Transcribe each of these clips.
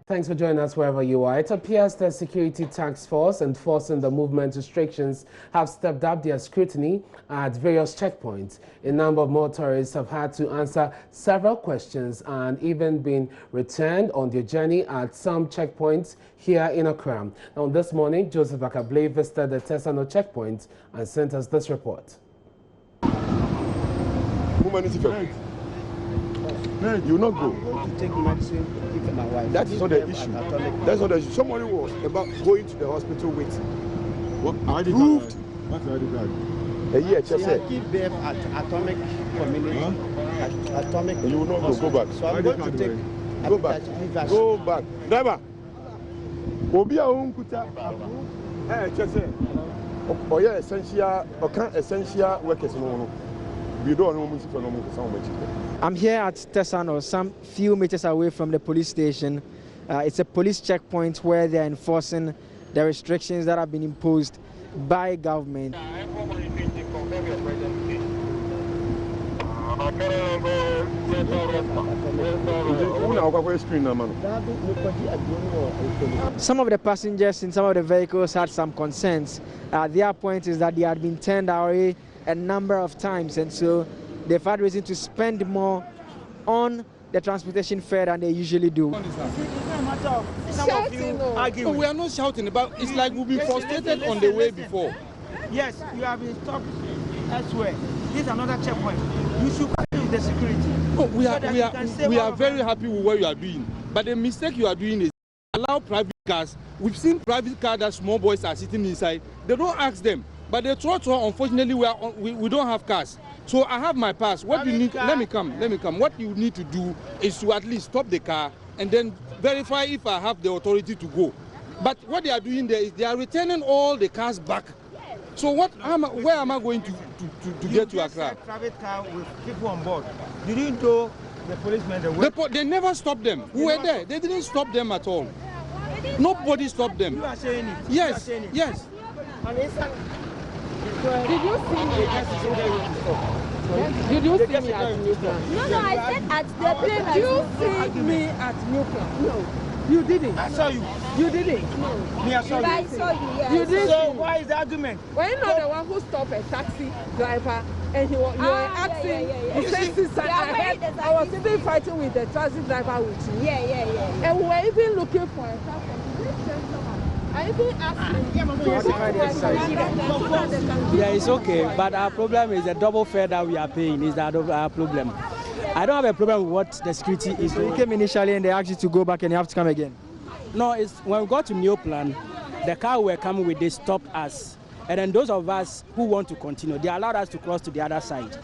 Thanks for joining us wherever you are. It appears the Security Tax Force enforcing the movement restrictions have stepped up their scrutiny at various checkpoints. A number of motorists have had to answer several questions and even been returned on their journey at some checkpoints here in Accra. Now, this morning, Joseph Akable visited the Tesano checkpoint and sent us this report. You will not go. I'm going to take medicine to keep my wife. That is not the issue. That's not the issue. Somebody was about going to the hospital with approved. What's the ID card? A year, just I give birth at Atomic Community. Huh? Atomic. You will not go. Go back. So I'm going to take. Go back. Go back. Driver. Obi a unkuta approved. Just say. Oh yeah, essential workers no. We don't know municipal no more. I'm here at Tesano, some few meters away from the police station. It's a police checkpoint where they're enforcing the restrictions that have been imposed by government. Some of the passengers in some of the vehicles had some concerns. Their point is that they had been turned away a number of times, and so they've had reason to spend more on the transportation fare than they usually do. We are not shouting about it's like we've been frustrated on the way before. Yes, you have been stopped elsewhere. This is another checkpoint. You should carry with the security. No, we are very happy with what you are doing. But the mistake you are doing is allow private cars. We've seen private cars that small boys are sitting inside. They don't ask them. But the trottoir, unfortunately, we don't have cars. So I have my pass. What you need? Let me come. What you need to do is to at least stop the car and then verify if I have the authority to go. But what they are doing there is they are returning all the cars back. So where am I going to get to Accra? A private car with people on board. You didn't know the policemen. They never stopped them. Who were there? They didn't stop them at all. Nobody stopped them. You are saying it. Yes. Yes. Did you see me at Newplan? No, I said at the plane. Did you see me at Newplan? No. You didn't. I saw you. You didn't? No. Me, I saw you. I saw you, yes. You didn't. So why is the argument? Well, you know the one who stopped a taxi driver and you were asking. I was even fighting with the taxi driver with you. Yeah. And we were even looking for a car from this gentleman. I even asked him. Yeah, it's okay, but our problem is the double fare that we are paying is our problem. I don't have a problem with what the security is. So you came initially and they asked you to go back and you have to come again? No, it's when we got to Newplan, the car we were coming with, they stopped us. And then those of us who want to continue, they allowed us to cross to the other side.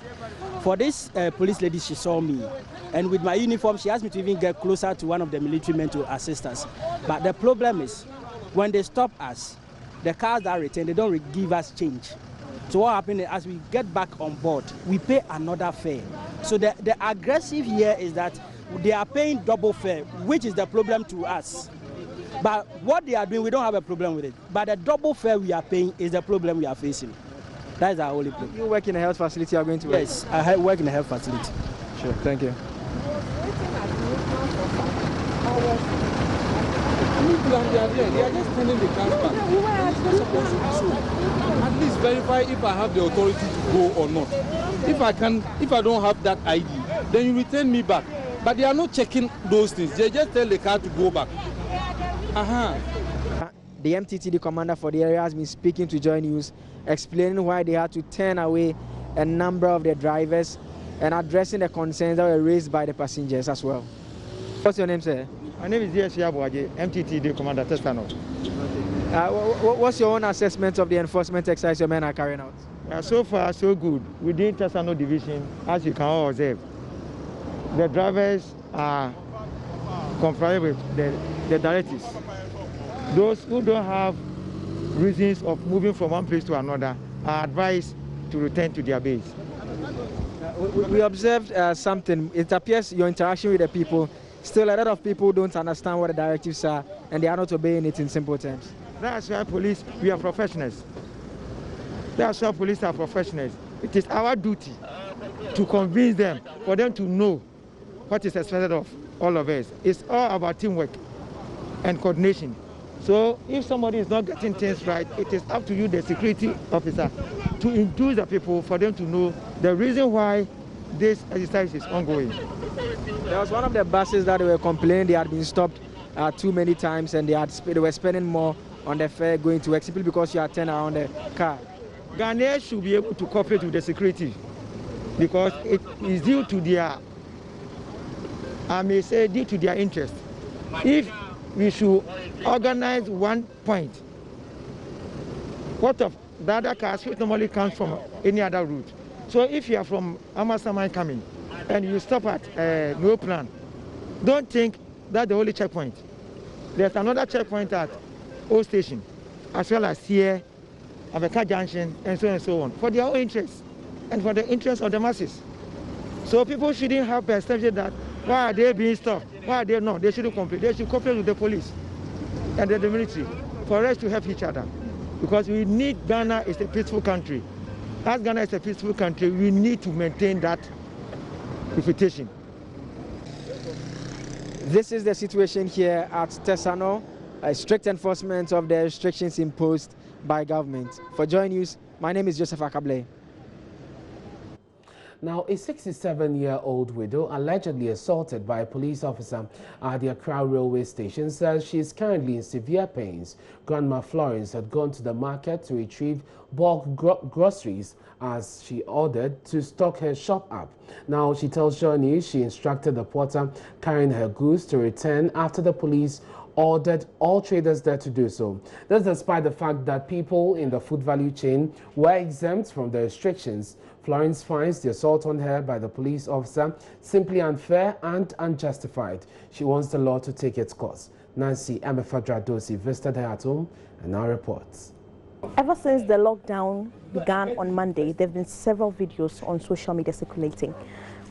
For this police lady, she saw me. And with my uniform, she asked me to even get closer to one of the military men to assist us. But the problem is, when they stop us, the cars that return, they don't give us change. So what happened is, as we get back on board, we pay another fare. So the aggressive here is that they are paying double fare, which is the problem to us. But what they are doing, we don't have a problem with it. But the double fare we are paying is the problem we are facing. That is our only problem. You work in a health facility, you are going to work? Yes, I work in a health facility. Sure, thank you. They are just sending the cars back. At least verify if I have the authority to go or not. If I don't have that ID, then you return me back. But they are not checking those things. They just tell the car to go back. The MTTD commander for the area has been speaking to JoyNews, explaining why they had to turn away a number of the drivers and addressing the concerns that were raised by the passengers as well. What's your name, sir? My name is D.S. Yabuaje, MTTD Commander Tesano. What's your own assessment of the enforcement exercise your men are carrying out? So far, so good. Within Tesano Division, as you can all observe, the drivers are complying with the directives. Those who don't have reasons of moving from one place to another are advised to return to their base. We observed something. It appears your interaction with the people, still a lot of people don't understand what the directives are and they are not obeying it in simple terms. That's why police, we are professionals. That's why police are professionals. It is our duty to convince them, for them to know what is expected of all of us. It's all about teamwork. and coordination. So if somebody is not getting things right, it is up to you, the security officer, to induce the people for them to know the reason why this exercise is ongoing. There was one of the buses that they were complaining they had been stopped too many times and they were spending more on the fare going to work simply because you are turning around the car. Ghanaians should be able to cooperate with the security because it is due to their, I may say, due to their interest. If we should organize one point, what of the other cars which normally comes from any other route. So if you are from Amasaman coming and you stop at no plan, don't think that's the only checkpoint. There's another checkpoint at O Station, as well as here, Abeka Junction, and so on, for their own interests and for the interest of the masses. So people shouldn't have perception that why are they being stopped? Why are they not? They shouldn't complain. They should cooperate with the police and the military for us to help each other. Because we need, Ghana is a peaceful country. As Ghana is a peaceful country, we need to maintain that reputation. This is the situation here at Tesano, a strict enforcement of the restrictions imposed by government. For JoyNews, my name is Joseph Akable. Now, a 67-year-old widow allegedly assaulted by a police officer at the Accra railway station says she is currently in severe pains. Grandma Florence had gone to the market to retrieve bulk groceries as she ordered to stock her shop up. Now, she tells JoyNews she instructed the porter carrying her goods to return after the police ordered all traders there to do so. This despite the fact that people in the food value chain were exempt from the restrictions. Florence finds the assault on her by the police officer simply unfair and unjustified. She wants the law to take its course. Nancy Amefadra-Dosi visited her at home and now reports. Ever since the lockdown began on Monday, there have been several videos on social media circulating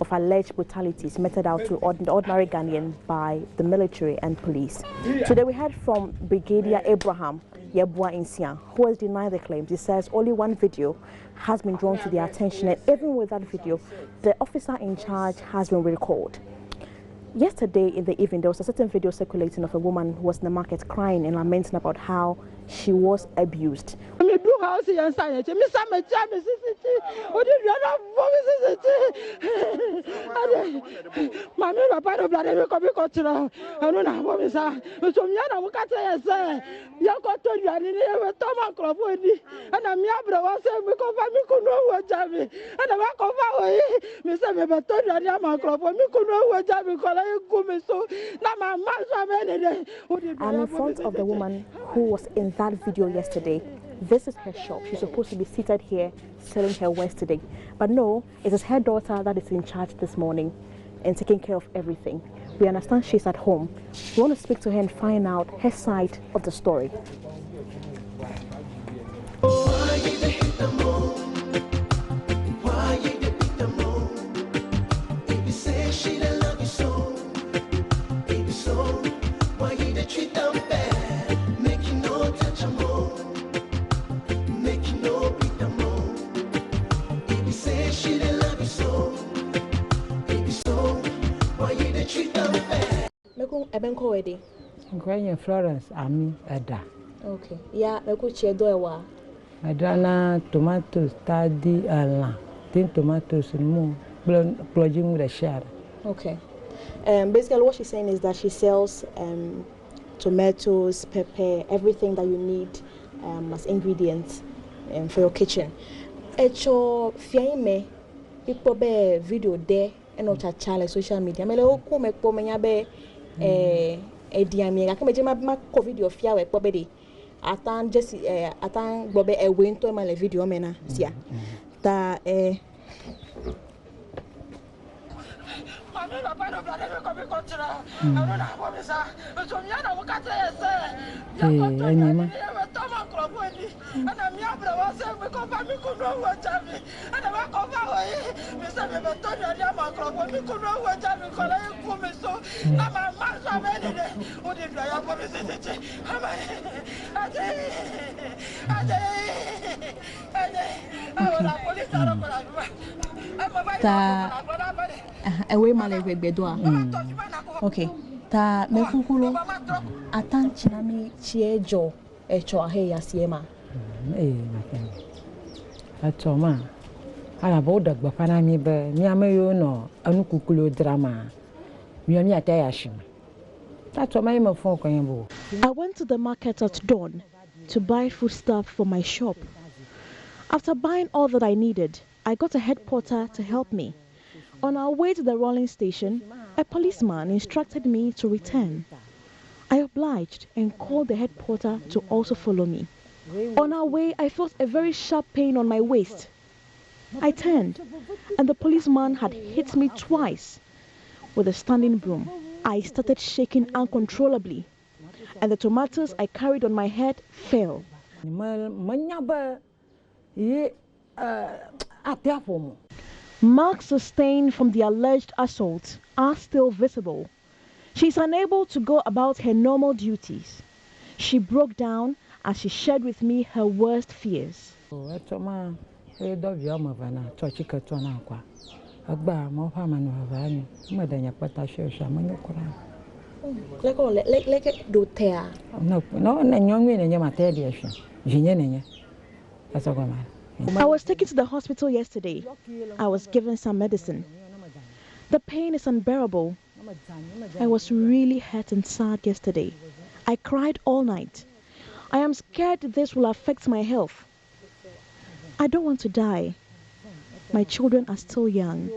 of alleged brutalities meted out to ordinary Ghanaian by the military and police. Today we heard from Brigadier Abraham Yebua Insia, who has denied the claims. He says only one video has been drawn to their attention, and even with that video, the officer in charge has been recalled. Yesterday in the evening, there was a certain video circulating of a woman who was in the market crying and lamenting about how she was abused. I'm in front of the woman who was in that video yesterday. This is her shop. She's supposed to be seated here selling her wares today. But no, it is her daughter that is in charge this morning and taking care of everything. We understand she's at home. We want to speak to her and find out her side of the story. Florence, Ada. Okay. Yeah, I could share doa. Adana tomatoes, tadi ala. Tin tomatoes more. Plunging with a share. Okay. Basically, what she's saying is that she sells tomatoes, pepper, everything that you need as ingredients for your kitchen. Echo fiame people be video there and not a challenge social media. Mele come pomenya be diamia. Kama jema ma video fia we pobedi. Atan just atan bobe e winto ma le video mena sia. Ta away my leg bedwa. Okay. ta me kukulo atanchi na mi chiejo echo ahe yasiema atoma ala boda gba pana mi be mi ameyo no anu kukulo drama mi ata yashim atoma me phone ko yembo. I went to the market at dawn to buy foodstuff for my shop. After buying all that I needed, I got a head porter to help me. On our way to the rolling station, a policeman instructed me to return. I obliged and called the head porter to also follow me. On our way, I felt a very sharp pain on my waist. I turned, and the policeman had hit me twice with a standing broom. I started shaking uncontrollably, and the tomatoes I carried on my head fell. Marks sustained from the alleged assault are still visible. She is unable to go about her normal duties. She broke down as she shared with me her worst fears. I was taken to the hospital yesterday. I was given some medicine. The pain is unbearable. I was really hurt and sad yesterday. I cried all night. I am scared this will affect my health. I don't want to die. My children are still young.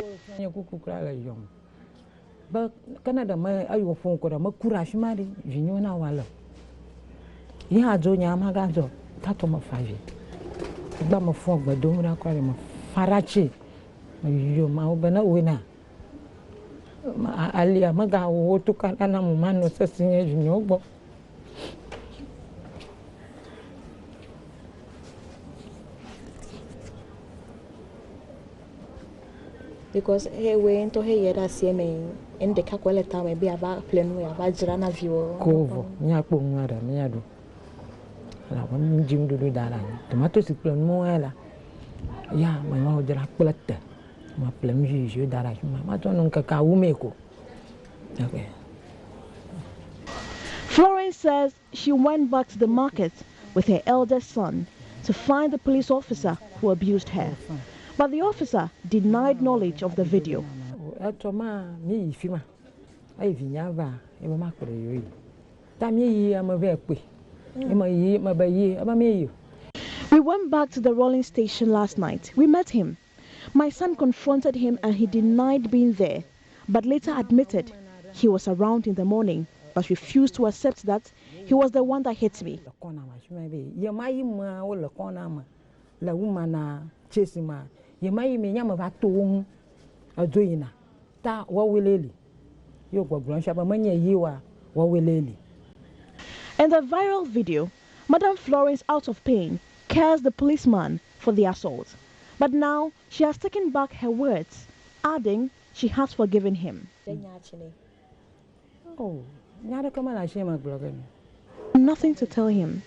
Because hey, we into hey yeda CMA in the calculate time be about plan we about jirana view. Covo, nyapo ngara, nyado. La won jim do dala. Tomato si plan moela. Ya, mama odra plata. Ma plan juju dala. Ma to nunca ka umeko. Okay. Florence says she went back to the market with her eldest son to find the police officer who abused her. But the officer denied knowledge of the video. We went back to the rolling station last night. We met him. My son confronted him and he denied being there, but later admitted he was around in the morning, but refused to accept that he was the one that hit me. In the viral video, Madam Florence, out of pain, cursed the policeman for the assault. But now she has taken back her words, adding she has forgiven him. Nothing to tell him.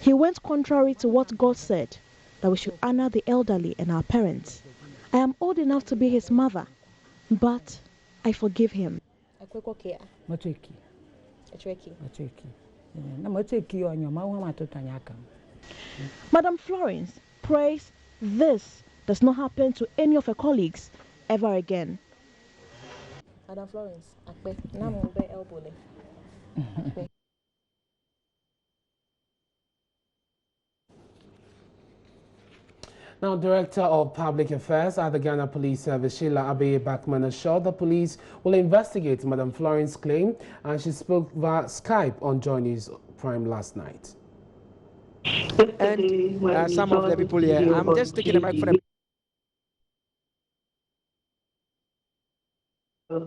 He went contrary to what God said, that we should honor the elderly and our parents. I am old enough to be his mother, but I forgive him. Madam Florence prays this does not happen to any of her colleagues ever again. Madam Florence, Now, Director of Public Affairs at the Ghana Police Service, Sheila Abeye Bachman, assured the police will investigate Madam Florence's claim, and she spoke via Skype on JoyNews Prime last night. And some of the people here, I'm just taking a mic for them.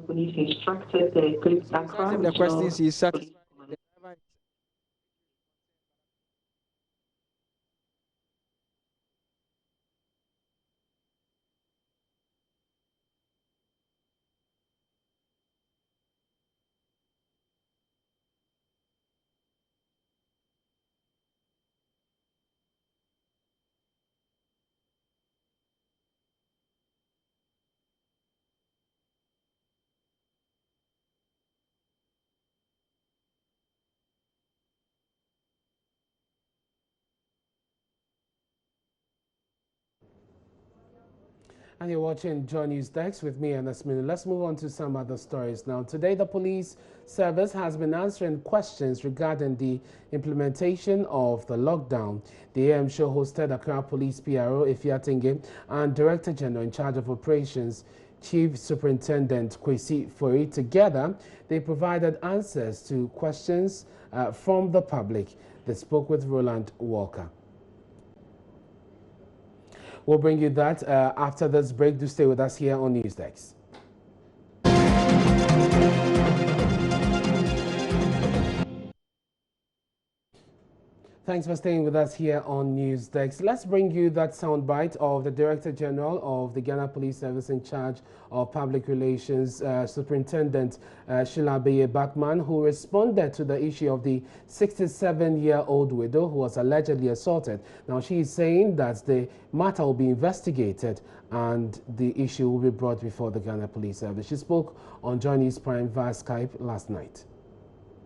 Police instructed the police background. The questions is satisfied. And you're watching JoyNews Dex with me, Anasmini. Let's move on to some other stories now. Today, the police service has been answering questions regarding the implementation of the lockdown. The AM show hosted Accra Police PRO Ifiatinge and Director General in charge of operations, Chief Superintendent Kwesi Fori. Together, they provided answers to questions from the public. They spoke with Roland Walker. We'll bring you that after this break. Do stay with us here on NewsDex. Thanks for staying with us here on NewsDex. Let's bring you that soundbite of the Director General of the Ghana Police Service in charge of public relations, Superintendent Sheila Beye-Bachman, who responded to the issue of the 67-year-old widow who was allegedly assaulted. Now, she is saying that the matter will be investigated and the issue will be brought before the Ghana Police Service. She spoke on JoyNews Prime via Skype last night.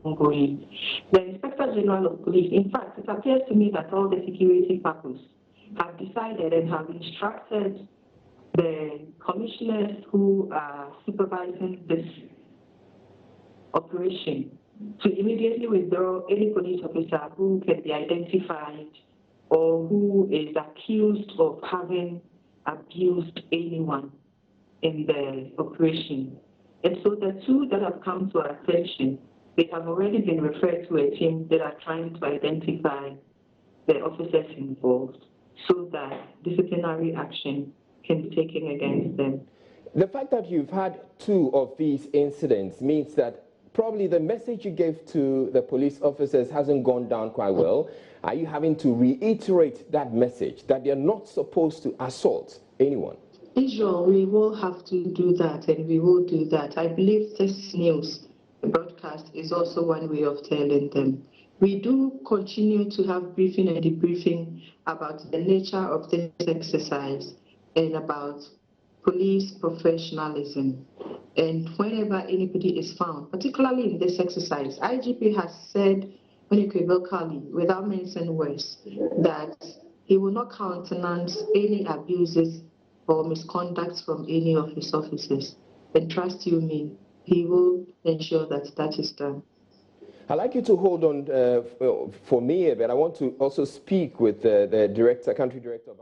The Inspector General of Police, in fact, it appears to me that all the security purpose have decided and have instructed the commissioners who are supervising this operation to immediately withdraw any police officer who can be identified or who is accused of having abused anyone in the operation. And so the two that have come to our attention, they have already been referred to a team that are trying to identify the officers involved so that disciplinary action can be taken against them. The fact that you've had two of these incidents means that probably the message you gave to the police officers hasn't gone down quite well. Are you having to reiterate that message that they're not supposed to assault anyone? Sure, we will have to do that, and we will do that. I believe this news broadcast is also one way of telling them. We do continue to have briefing and debriefing about the nature of this exercise and about police professionalism. And whenever anybody is found, particularly in this exercise, IGP has said unequivocally, without mentioning words, that he will not countenance any abuses or misconduct from any of his officers. And trust you me, he will ensure that that is done. I'd like you to hold on for me a bit. I want to also speak with the director, country director of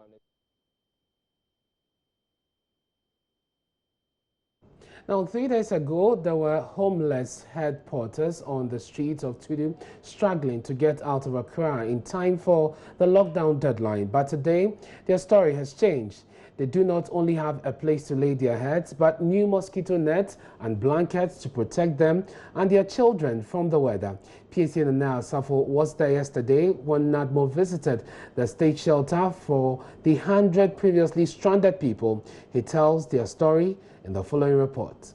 Now, 3 days ago, there were homeless head porters on the streets of Tudu struggling to get out of Accra in time for the lockdown deadline. But today, their story has changed. They do not only have a place to lay their heads, but new mosquito nets and blankets to protect them and their children from the weather. PSC Nana Safo was there yesterday when NADMO visited the state shelter for the 100 previously stranded people. He tells their story in the following report.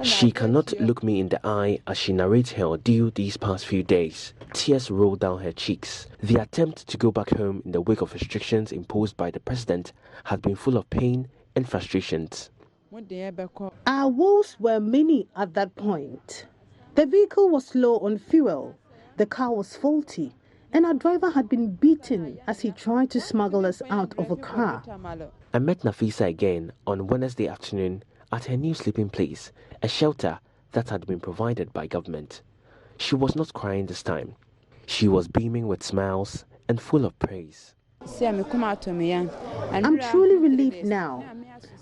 She cannot look me in the eye as she narrates her ordeal these past few days. Tears roll down her cheeks. The attempt to go back home in the wake of restrictions imposed by the president has been full of pain and frustrations. Our woes were many at that point. The vehicle was low on fuel, the car was faulty, and our driver had been beaten as he tried to smuggle us out of a car. I met Nafisa again on Wednesday afternoon at her new sleeping place, a shelter that had been provided by government. She was not crying this time. She was beaming with smiles and full of praise. I'm truly relieved now.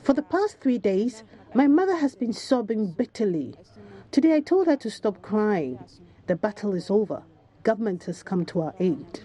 For the past 3 days, my mother has been sobbing bitterly. Today I told her to stop crying. The battle is over. Government has come to our aid.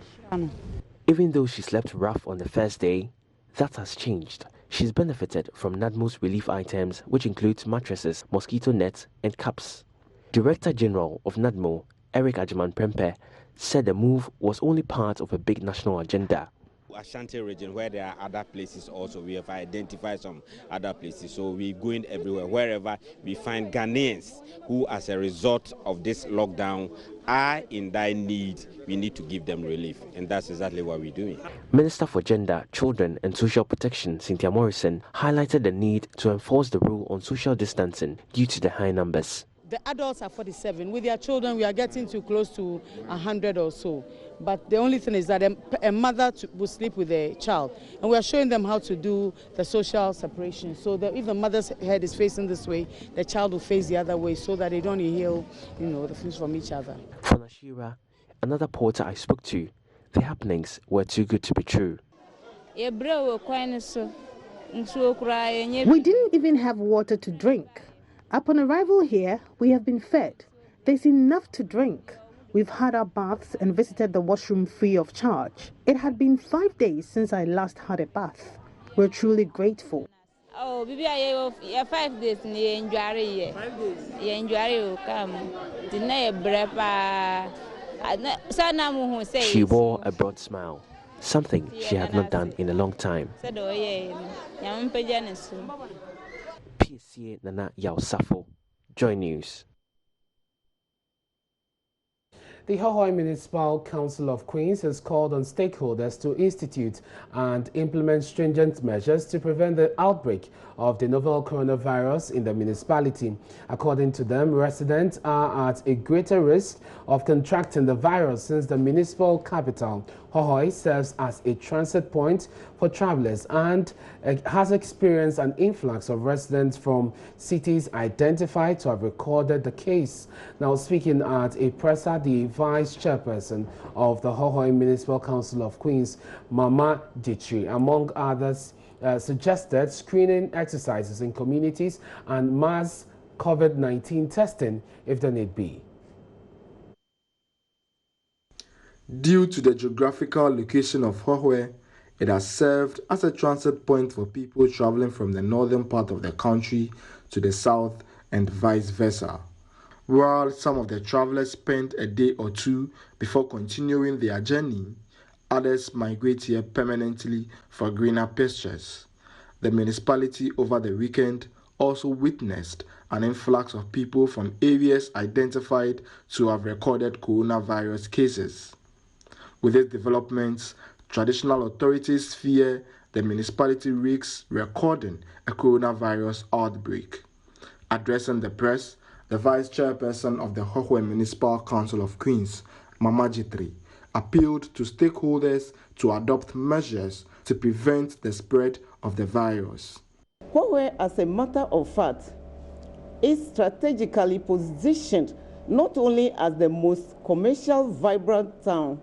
Even though she slept rough on the first day, that has changed. She's benefited from NADMO's relief items, which includes mattresses, mosquito nets, and cups. Director General of NADMO, Eric Ajiman Prempe, said the move was only part of a big national agenda. Ashanti region, where there are other places also, we have identified some other places, so we're going everywhere. Wherever we find Ghanaians who, as a result of this lockdown, are in dire need, we need to give them relief, and that's exactly what we're doing. Minister for Gender, Children and Social Protection, Cynthia Morrison, highlighted the need to enforce the rule on social distancing due to the high numbers. The adults are 47. With their children, we are getting to close to 100 or so. but the only thing is that a mother will sleep with a child, and we are showing them how to do the social separation, so that if the mother's head is facing this way, the child will face the other way, so that they don't inhale, the things from each other. For Nashira, another porter I spoke to, the happenings were too good to be true. We didn't even have water to drink. Upon arrival here, we have been fed. There's enough to drink. We've had our baths and visited the washroom free of charge. It had been 5 days since I last had a bath. We're truly grateful. Oh, baby, 5 days. 5 days. She wore a broad smile, something she had not done in a long time. PSA Nana Yaosafo, Joy News. The Hohoe Municipal Council of Queens has called on stakeholders to institute and implement stringent measures to prevent the outbreak of the novel coronavirus in the municipality. According to them, residents are at a greater risk of contracting the virus since the municipal capital, Hohoe, serves as a transit point for travelers and has experienced an influx of residents from cities identified to have recorded the case. Now, speaking at a presser, the Vice Chairperson of the Hohoe Municipal Council of Queens, Mama Ditri, among others, suggested screening exercises in communities and mass COVID-19 testing if the need be. Due to the geographical location of Hohoe, it has served as a transit point for people traveling from the northern part of the country to the south and vice versa. While some of the travelers spend a day or two before continuing their journey, others migrate here permanently for greener pastures. The municipality over the weekend also witnessed an influx of people from areas identified to have recorded coronavirus cases. With these developments, traditional authorities fear the municipality risks recording a coronavirus outbreak. Addressing the press, the Vice Chairperson of the Hohoe Municipal Council of Queens, Mama Jitri, appealed to stakeholders to adopt measures to prevent the spread of the virus. Hohoe, as a matter of fact, is strategically positioned not only as the most commercial, vibrant town,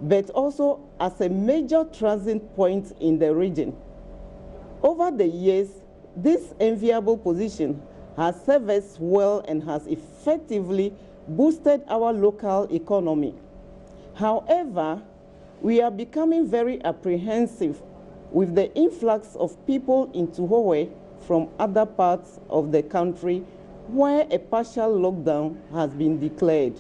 but also as a major transit point in the region. Over the years, this enviable position has served us well and has effectively boosted our local economy. However, we are becoming very apprehensive with the influx of people into Hohoe from other parts of the country where a partial lockdown has been declared.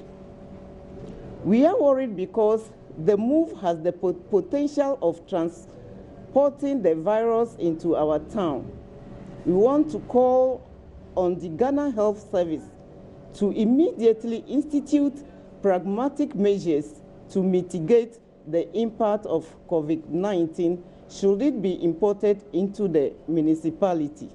We are worried because the move has the potential of transporting the virus into our town. We want to call on the Ghana Health Service to immediately institute pragmatic measures to mitigate the impact of COVID-19 should it be imported into the municipality.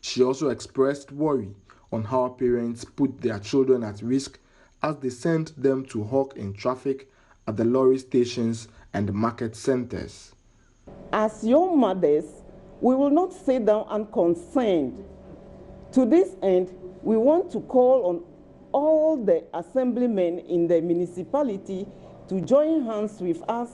She also expressed worry on how parents put their children at risk as they send them to hawk in traffic at the lorry stations and market centers. As young mothers, we will not sit down unconcerned. To this end, we want to call on all the assemblymen in the municipality to join hands with us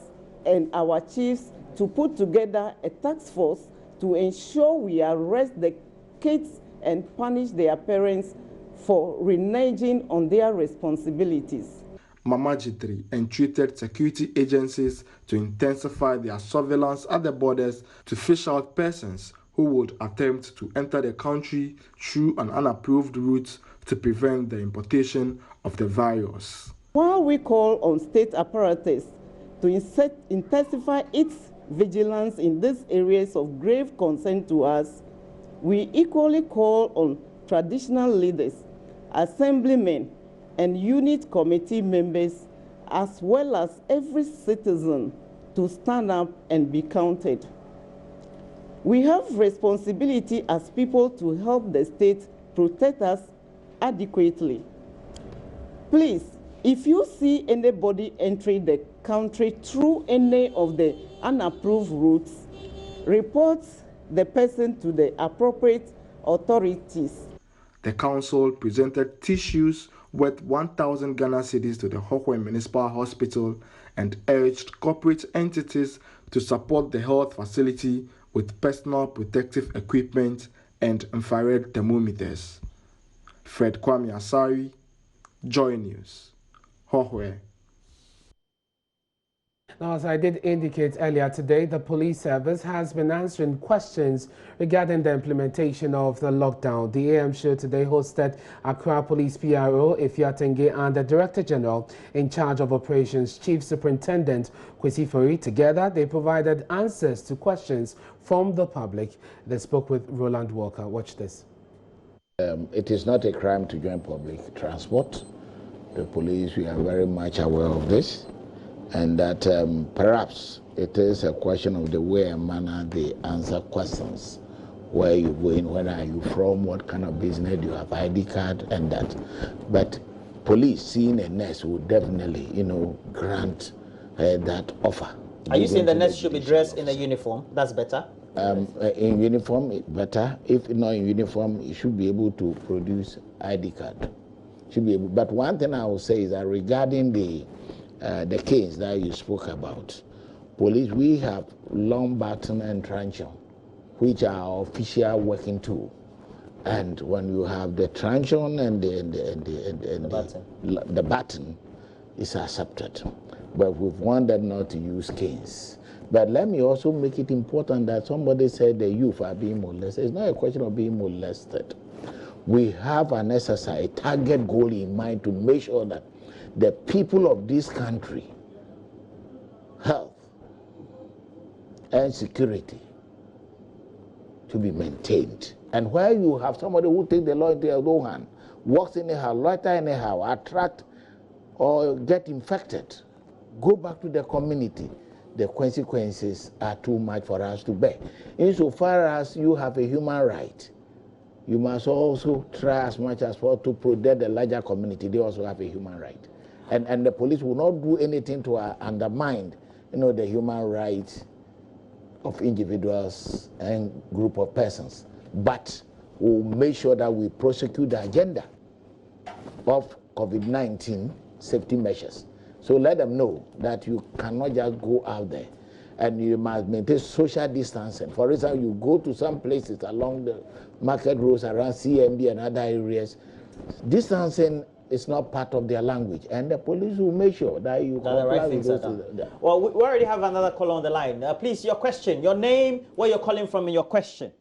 and our chiefs to put together a task force to ensure we arrest the kids and punish their parents for reneging on their responsibilities. Mama Jitri entreated security agencies to intensify their surveillance at the borders to fish out persons who would attempt to enter the country through an unapproved route to prevent the importation of the virus. While we call on state apparatus to intensify its vigilance in these areas of grave concern to us, we equally call on traditional leaders, assemblymen, and unit committee members, as well as every citizen, to stand up and be counted. We have responsibility as people to help the state protect us adequately. Please, If you see anybody entering the country through any of the unapproved routes, report the person to the appropriate authorities. The council presented tissues worth 1,000 Ghana cedis to the Hohwe Municipal Hospital and urged corporate entities to support the health facility with personal protective equipment and infrared thermometers. Fred Kwame Asari, Joy News, Hohwe. Now, as I did indicate earlier today, the police service has been answering questions regarding the implementation of the lockdown. The AM show today hosted Accra Police PRO Ifiatenge and the Director General in charge of operations, Chief Superintendent Kwesi Fori. Together, they provided answers to questions from the public. They spoke with Roland Walker. Watch this. It is not a crime to join public transport. The police, we are very much aware of this. And that perhaps it is a question of the way and manner they answer questions. Where are you going? Where are you from? What kind of business do you have? ID card and that. But police, seeing a nurse, would definitely, grant that offer. Are you saying the nurse should be dressed in a uniform? That's better? In uniform, better. If not in uniform, you should be able to produce ID card. Should be able. But one thing I will say is that regarding the case that you spoke about, police, we have long baton and truncheon, which are our official working tool. And when you have the truncheon and the baton, is accepted. But we've wanted not to use canes. But let me also make it important that somebody said the youth are being molested. It's not a question of being molested. We have an exercise, a target goal in mind to make sure that the people of this country, health and security to be maintained. And where you have somebody who takes the law into their own hand, walks anyhow, loiter anyhow, attract or get infected, go back to the community, the consequences are too much for us to bear. Insofar as you have a human right, you must also try as much as possible to protect the larger community. They also have a human right. And the police will not do anything to undermine, the human rights of individuals and group of persons. But we'll make sure that we prosecute the agenda of COVID-19 safety measures. So let them know that you cannot just go out there and you must maintain social distancing. For example, you go to some places along the market roads around CMB and other areas, distancing is not part of their language, and the police will make sure that you comply with those. Well, we already have another caller on the line. Please, your question, your name, where you're calling from, and your question.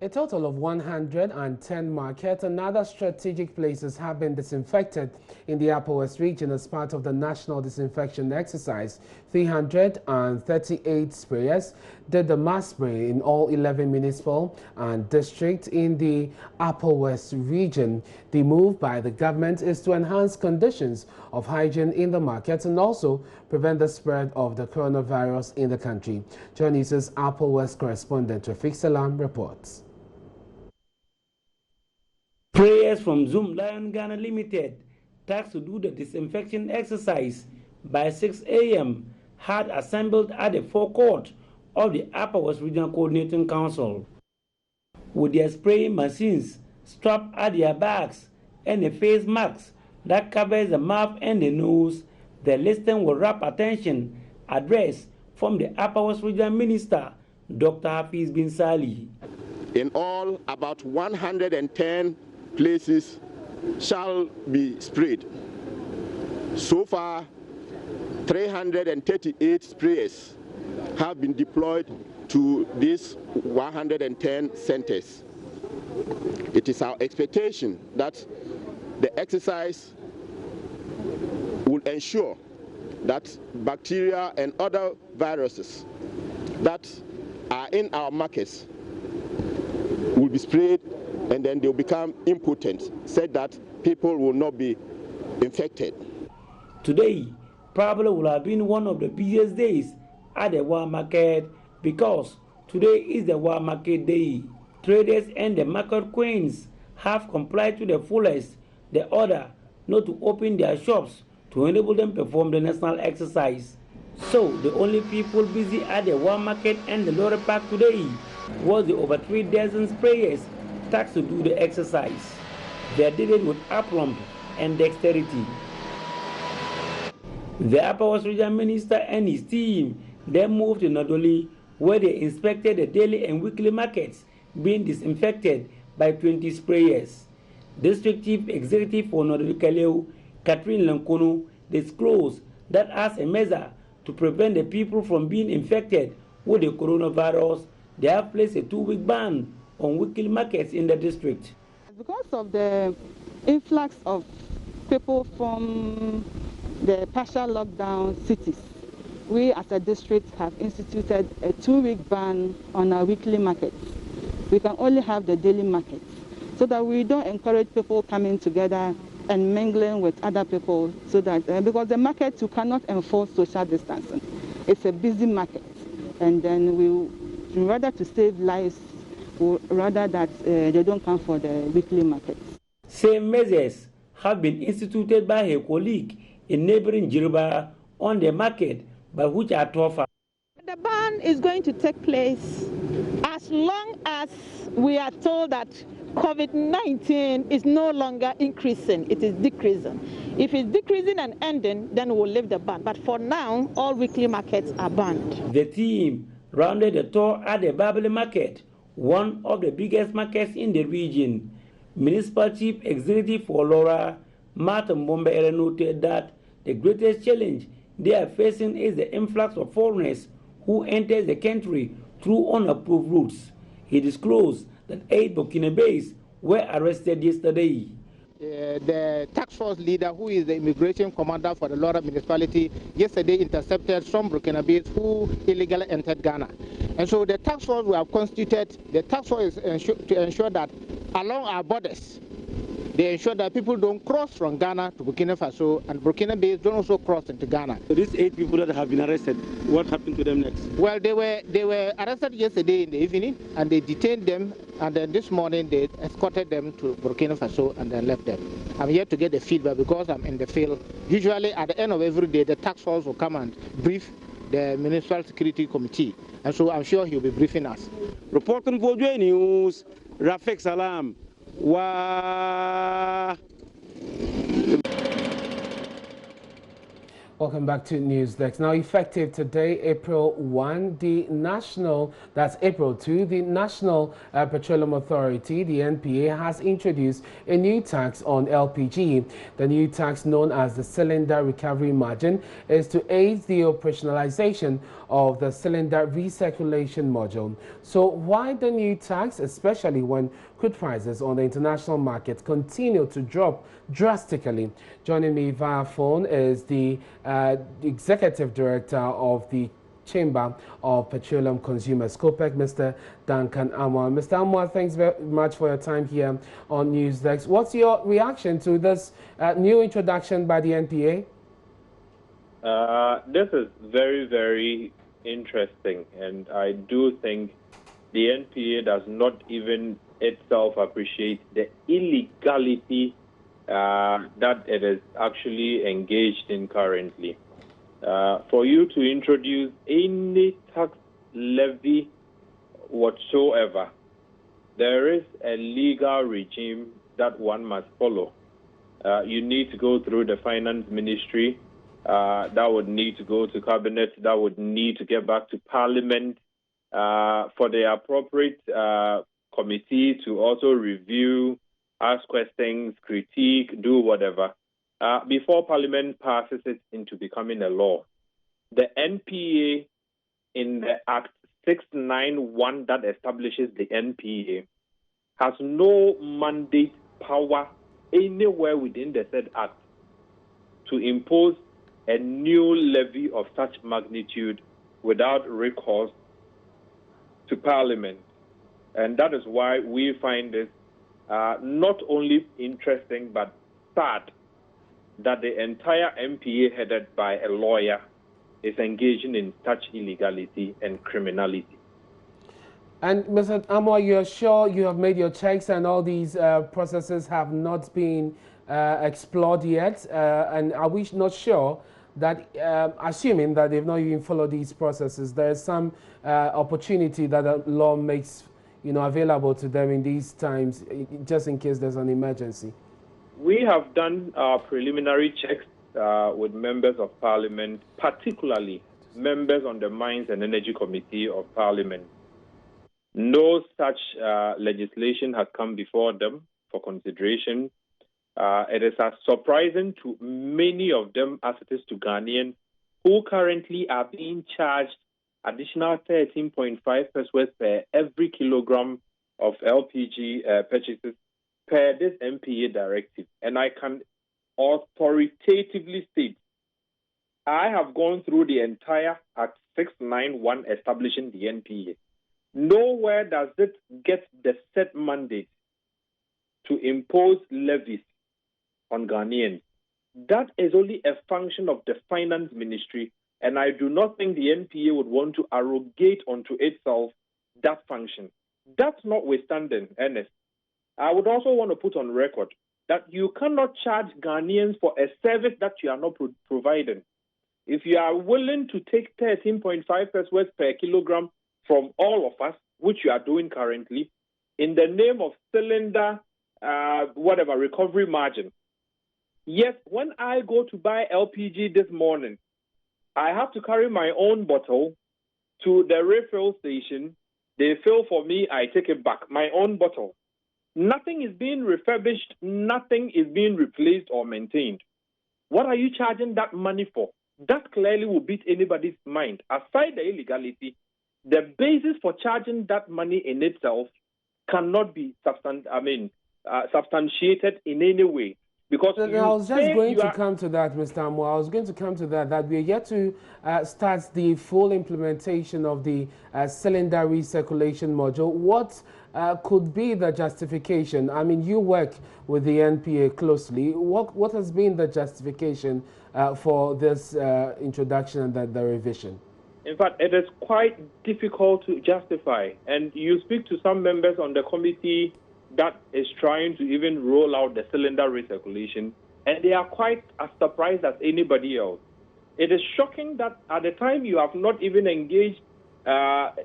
A total of 110 markets and other strategic places have been disinfected in the Upper West region as part of the National Disinfection Exercise. 338 sprayers did the mass spray in all 11 municipal and districts in the Upper West region. The move by the government is to enhance conditions of hygiene in the markets and also prevent the spread of the coronavirus in the country. JoyNews' Upper West correspondent Rafik Salam reports. Prayers from Zoom Lion Ghana Limited, tasked to do the disinfection exercise by 6 a.m., had assembled at the forecourt of the Upper West Regional Coordinating Council. With their spraying machines strapped at their backs and a face mask that covers the mouth and the nose, the listing will wrap attention address from the Upper West Regional Minister, Dr. Hafiz bin Salih. In all, about 110 places shall be sprayed. So far, 338 sprayers have been deployed to these 110 centers. It is our expectation that the exercise will ensure that bacteria and other viruses that are in our markets will be sprayed, and then they'll become impotent, said that people will not be infected. Today probably will have been one of the busiest days at the War Market because today is the War Market Day. Traders and the market queens have complied to the fullest the order not to open their shops to enable them perform the national exercise. So the only people busy at the War Market and the Lorry Park today was the over 3 dozen sprayers tasked to do the exercise. They did it with aplomb and dexterity. The Upper West Region Minister and his team then moved to Nodoli, where they inspected the daily and weekly markets being disinfected by 20 sprayers. District Chief Executive for Nodoli Kaleu, Catherine Lankono, disclosed that as a measure to prevent the people from being infected with the coronavirus, they have placed a 2-week ban on weekly markets in the district. Because of the influx of people from the partial lockdown cities, we as a district have instituted a 2-week ban on our weekly markets. We can only have the daily markets so that we don't encourage people coming together and mingling with other people, so that because the market you cannot enforce social distancing. It's a busy market, and then we rather to save lives, rather that they don't come for the weekly markets. Same measures have been instituted by her colleague in neighboring Jiruba on the market, but which are tougher. The ban is going to take place as long as we are told that COVID-19 is no longer increasing, it is decreasing. If it's decreasing and ending, then we'll lift the ban. But for now, all weekly markets are banned. The team rounded the tour at the Babele Market, one of the biggest markets in the region. Municipal Chief Executive for Laura, Martin Bombe, noted that the greatest challenge they are facing is the influx of foreigners who enter the country through unapproved routes. He disclosed that 8 Burkinabés were arrested yesterday. The task force leader, who is the immigration commander for the Laura municipality, yesterday intercepted some Burkinabés who illegally entered Ghana. And so the task force we have constituted, the task force is to ensure that along our borders, they ensure that people don't cross from Ghana to Burkina Faso, and Burkinabés don't also cross into Ghana. So these 8 people that have been arrested, what happened to them next? Well, they were arrested yesterday in the evening, and they detained them, and then this morning they escorted them to Burkina Faso and then left them. I'm here to get the feedback because I'm in the field. Usually at the end of every day, the task force will come and brief the Municipal Security Committee, and so I'm sure he'll be briefing us. Reporting for JoyNews, Rafik Salam. Wow. Welcome back to Newsdesk. Now, effective today, April 1, that's April 2, the National Petroleum Authority, the NPA, has introduced a new tax on LPG. The new tax, known as the Cylinder Recovery Margin, is to aid the operationalization of the cylinder recirculation module. So why the new tax, especially when crude prices on the international market continue to drop drastically? Joining me via phone is the Executive Director of the Chamber of Petroleum Consumers, COPEC, Mr. Duncan Amwa. Mr. Amwa, thanks very much for your time here on Newsdesk. What's your reaction to this new introduction by the NPA? This is very, very interesting, and I do think the NPA does not even itself appreciate the illegality that it is actually engaged in currently. For you to introduce any tax levy whatsoever, there is a legal regime that one must follow. You need to go through the finance ministry, that would need to go to cabinet, that would need to get back to parliament for the appropriate committee to also review, ask questions, critique, do whatever, before Parliament passes it into becoming a law. The NPA, in the Act 691 that establishes the NPA, has no mandate power anywhere within the said Act to impose a new levy of such magnitude without recourse to Parliament. And that is why we find this not only interesting but sad that the entire NPA, headed by a lawyer, is engaging in such illegality and criminality. And Mr. Amor, you're sure you have made your checks and all these processes have not been explored yet? And are we not sure that, assuming that they've not even followed these processes, there is some opportunity that the law makes available to them in these times, just in case there's an emergency? We have done our preliminary checks with members of Parliament, particularly members on the Mines and Energy Committee of Parliament. No such legislation has come before them for consideration. It is as surprising to many of them as it is to Ghanaians who currently are being charged additional 13.5 pesos per every kilogram of LPG purchases per this MPA directive. And I can authoritatively state, I have gone through the entire Act 691 establishing the NPA. Nowhere does it get the set mandate to impose levies on Ghanaians. That is only a function of the Finance Ministry, and I do not think the NPA would want to arrogate onto itself that function. That's notwithstanding, Ernest, I would also want to put on record that you cannot charge Ghanaians for a service that you are not providing. If you are willing to take 13.5 pesos per kilogram from all of us, which you are doing currently, in the name of cylinder, recovery margin. Yes, when I go to buy LPG this morning, I have to carry my own bottle to the refill station. They fill for me, I take it back, my own bottle. Nothing is being refurbished, nothing is being replaced or maintained. What are you charging that money for? That clearly will beat anybody's mind. Aside the illegality, the basis for charging that money in itself cannot be substantiated in any way. Because I was just going to come to that, Mr. Amo. I was going to come to that we're yet to start the full implementation of the cylinder recirculation module. What could be the justification? I mean, you work with the NPA closely. What has been the justification for this introduction and the revision? In fact, it is quite difficult to justify. And you speak to some members on the committee that is trying to even roll out the cylinder recirculation, and they are quite as surprised as anybody else. It is shocking that at the time you have not even engaged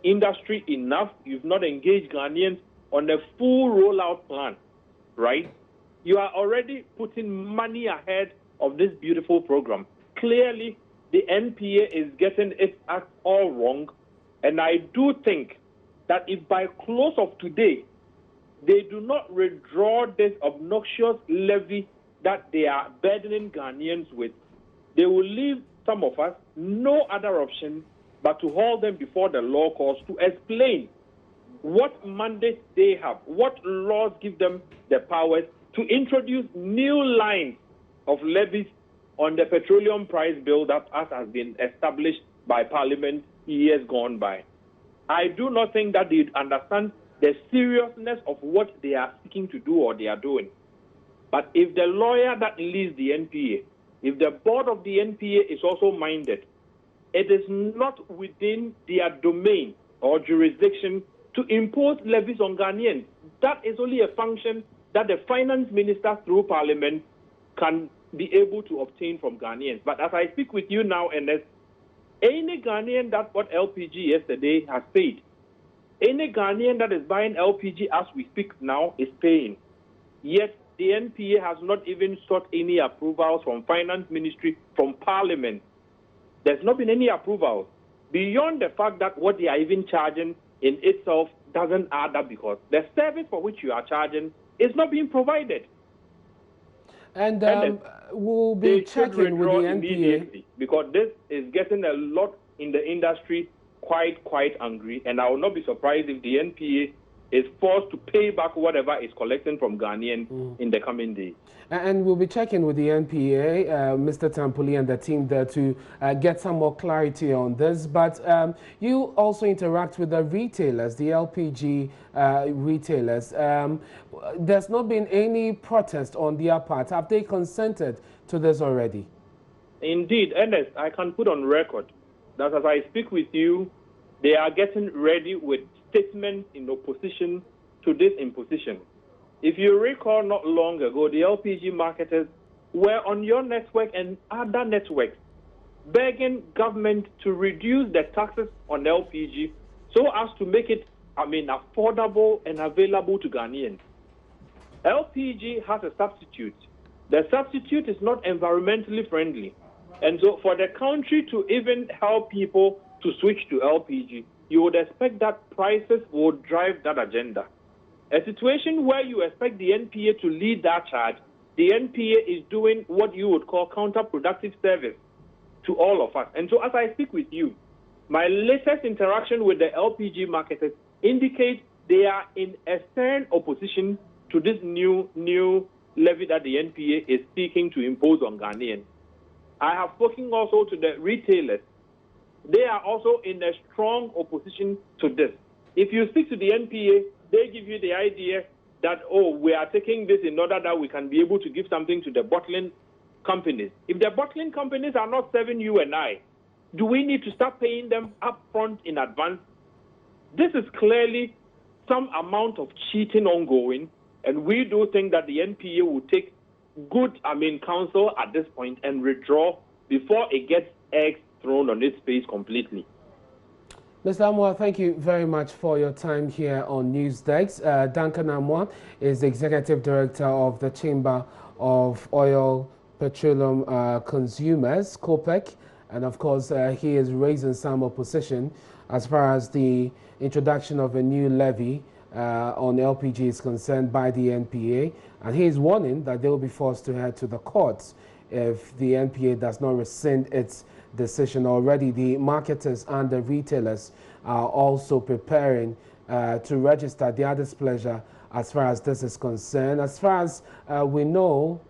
industry enough, you've not engaged Ghanaians on a full rollout plan, right? You are already putting money ahead of this beautiful program. Clearly, the NPA is getting its act all wrong, and I do think that if by close of today, they do not withdraw this obnoxious levy that they are burdening Ghanaians with, they will leave some of us no other option but to hold them before the law courts to explain what mandate they have, what laws give them the powers to introduce new lines of levies on the petroleum price build-up as has been established by Parliament years gone by. I do not think that they understand the seriousness of what they are seeking to do or they are doing. But if the lawyer that leads the NPA, if the board of the NPA is also minded, it is not within their domain or jurisdiction to impose levies on Ghanaians. That is only a function that the finance minister through Parliament can be able to obtain from Ghanaians. But as I speak with you now, Ernest, any Ghanaian that bought LPG yesterday has paid. Any Ghanaian that is buying LPG as we speak now is paying. Yet the NPA has not even sought any approvals from Finance Ministry, from Parliament. There's not been any approvals. Beyond the fact that what they are even charging in itself doesn't add up because the service for which you are charging is not being provided. And we'll be checking with the NPA. Because this is getting a lot in the industry quite angry, and I will not be surprised if the NPA is forced to pay back whatever is collecting from Ghanaians in the coming days. And we'll be checking with the NPA, Mr. Tampoli and the team there to get some more clarity on this. But you also interact with the retailers, the LPG retailers. There's not been any protest on their part. Have they consented to this already? Indeed, Ernest, I can put on record that as I speak with you, they are getting ready with statements in opposition to this imposition. If you recall, not long ago, the LPG marketers were on your network and other networks begging government to reduce the taxes on LPG so as to make it, affordable and available to Ghanaians. LPG has a substitute. The substitute is not environmentally friendly. And so for the country to even help people to switch to LPG, you would expect that prices would drive that agenda. A situation where you expect the NPA to lead that charge, the NPA is doing what you would call counterproductive service to all of us. And so as I speak with you, my latest interaction with the LPG marketers indicates they are in a stern opposition to this new levy that the NPA is seeking to impose on Ghanaians. I have spoken also to the retailers. They are also in a strong opposition to this. If you speak to the NPA, they give you the idea that, oh, we are taking this in order that we can be able to give something to the bottling companies. If the bottling companies are not serving you and I, do we need to start paying them upfront in advance? This is clearly some amount of cheating ongoing, and we do think that the NPA will take good, counsel at this point and withdraw before it gets eggs thrown on its face completely. Mr. Amwa, thank you very much for your time here on Newsdesk. Duncan Amwa is the Executive Director of the Chamber of Oil Petroleum Consumers, COPEC, and of course he is raising some opposition as far as the introduction of a new levy on LPG is concerned by the NPA, and he is warning that they will be forced to head to the courts if the NPA does not rescind its decision. Already the marketers and the retailers are also preparing to register their displeasure as far as this is concerned. As far as we know,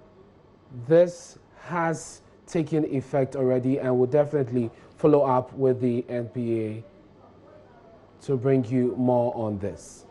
this has taken effect already, and will definitely follow up with the NPA to bring you more on this.